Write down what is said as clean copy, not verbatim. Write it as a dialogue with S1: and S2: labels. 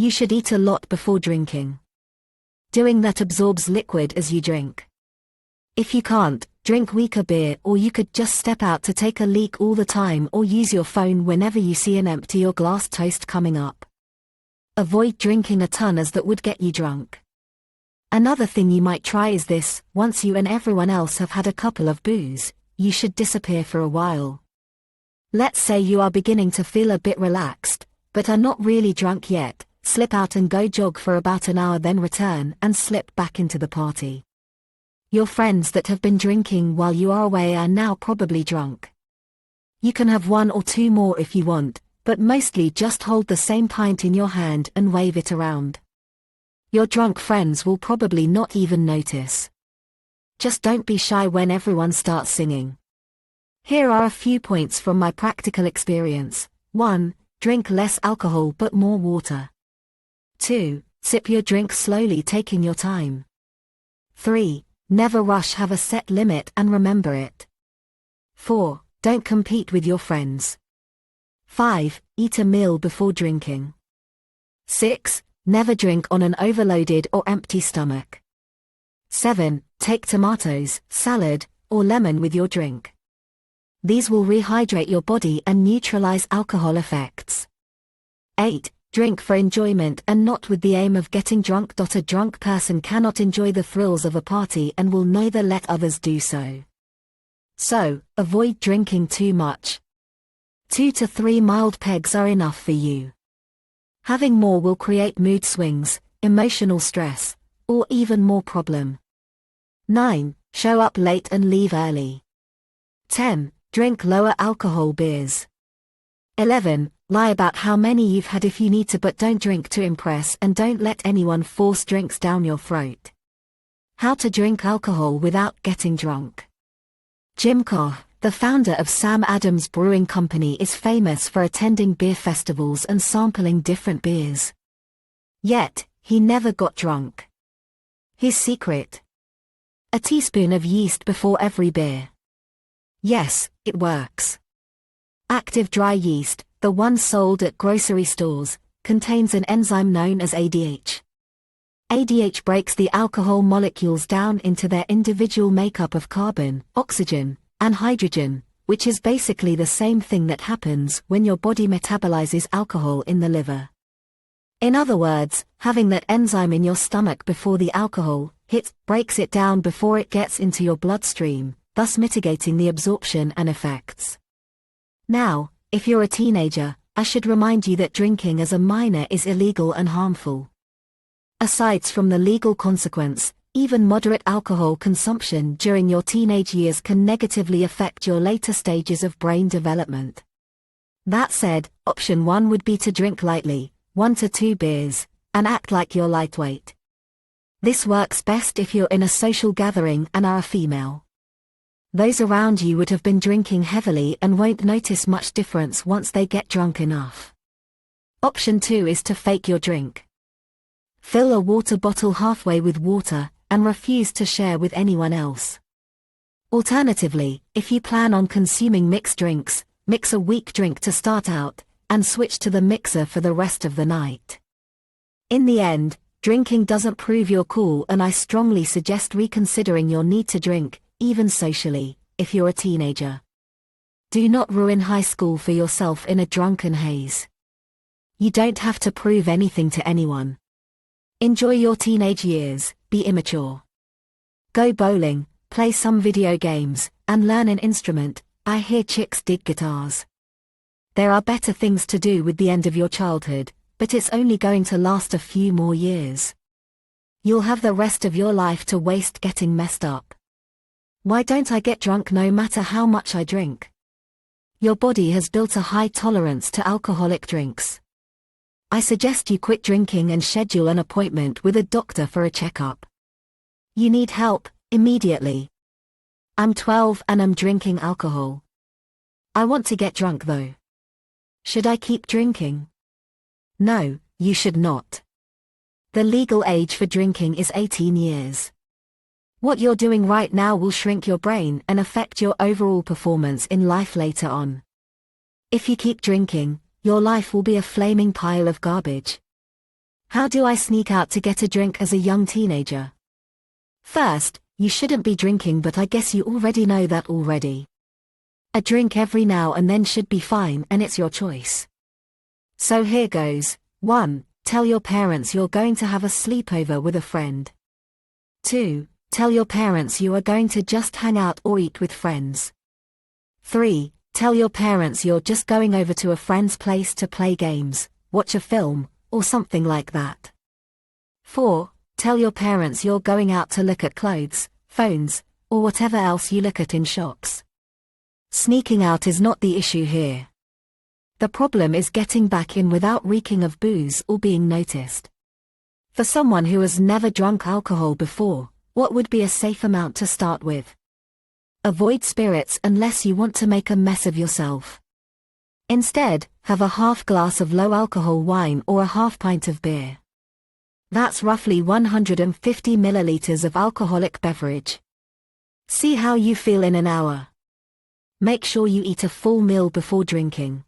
S1: You should eat a lot before drinking. Doing that absorbs liquid as you drink. If you can't, drink weaker beer, or you could just step out to take a leak all the time or use your phone whenever you see an empty or glass toast coming up. Avoid drinking a ton, as that would get you drunk. Another thing you might try is this: once you and everyone else have had a couple of booze, you should disappear for a while. Let's say you are beginning to feel a bit relaxed, but are not really drunk yet. Slip out and go jog for about an hour, then return and slip back into the party. Your friends that have been drinking while you are away are now probably drunk. You can have one or two more if you want, but mostly just hold the same pint in your hand and wave it around. Your drunk friends will probably not even notice. Just don't be shy when everyone starts singing. Here are a few points from my practical experience. 1. Drink less alcohol but more water. 2. Sip your drink slowly, taking your time. 3. Never rush, have a set limit and remember it. 4. Don't compete with your friends. 5. Eat a meal before drinking. 6. Never drink on an overloaded or empty stomach. 7. Take tomatoes, salad, or lemon with your drink. These will rehydrate your body and neutralize alcohol effects. 8. Drink for enjoyment and not with the aim of getting drunk. A drunk person cannot enjoy the thrills of a party and will neither let others do so. So, avoid drinking too much. 2 to 3 mild pegs are enough for you. Having more will create mood swings, emotional stress, or even more problem. 9. Show up late and leave early. 10. Drink lower alcohol beers. 11. Lie about how many you've had if you need to, but don't drink to impress, and don't let anyone force drinks down your throat. How to drink alcohol without getting drunk. Jim Koch, the founder of Sam Adams Brewing Company, is famous for attending beer festivals and sampling different beers. Yet, he never got drunk. His secret? A teaspoon of yeast before every beer. Yes, it works. Active dry yeast, the one sold at grocery stores, contains an enzyme known as ADH. ADH breaks the alcohol molecules down into their individual makeup of carbon, oxygen, and hydrogen, which is basically the same thing that happens when your body metabolizes alcohol in the liver. In other words, having that enzyme in your stomach before the alcohol hits breaks it down before it gets into your bloodstream, thus mitigating the absorption and effects. Now, if you're a teenager, I should remind you that drinking as a minor is illegal and harmful. Aside from the legal consequence, even moderate alcohol consumption during your teenage years can negatively affect your later stages of brain development. That said, option 1 would be to drink lightly, 1 to 2 beers, and act like you're lightweight. This works best if you're in a social gathering and are a female. Those around you would have been drinking heavily and won't notice much difference once they get drunk enough. Option 2 is to fake your drink. Fill a water bottle halfway with water, and refuse to share with anyone else. Alternatively, if you plan on consuming mixed drinks, mix a weak drink to start out, and switch to the mixer for the rest of the night. In the end, drinking doesn't prove you're cool, and I strongly suggest reconsidering your need to drink, even socially, if you're a teenager. Do not ruin high school for yourself in a drunken haze. You don't have to prove anything to anyone. Enjoy your teenage years, be immature. Go bowling, play some video games, and learn an instrument. I hear chicks dig guitars. There are better things to do with the end of your childhood, but it's only going to last a few more years. You'll have the rest of your life to waste getting messed up. Why don't I get drunk no matter how much I drink? Your body has built a high tolerance to alcoholic drinks. I suggest you quit drinking and schedule an appointment with a doctor for a checkup. You need help, immediately. I'm 12 and I'm drinking alcohol. I want to get drunk though. Should I keep drinking? No, you should not. The legal age for drinking is 18 years. What you're doing right now will shrink your brain and affect your overall performance in life later on. If you keep drinking, your life will be a flaming pile of garbage. How do I sneak out to get a drink as a young teenager? First, you shouldn't be drinking, but I guess you already know that already. A drink every now and then should be fine, and it's your choice. So here goes. 1. Tell your parents you're going to have a sleepover with a friend. 2. Tell your parents you are going to just hang out or eat with friends. 3. Tell your parents you're just going over to a friend's place to play games, watch a film, or something like that. 4. Tell your parents you're going out to look at clothes, phones, or whatever else you look at in shops. Sneaking out is not the issue here. The problem is getting back in without reeking of booze or being noticed. For someone who has never drunk alcohol before, what would be a safe amount to start with? Avoid spirits unless you want to make a mess of yourself. Instead, have a half glass of low alcohol wine or a half pint of beer. That's roughly 150 milliliters of alcoholic beverage. See how you feel in an hour. Make sure you eat a full meal before drinking.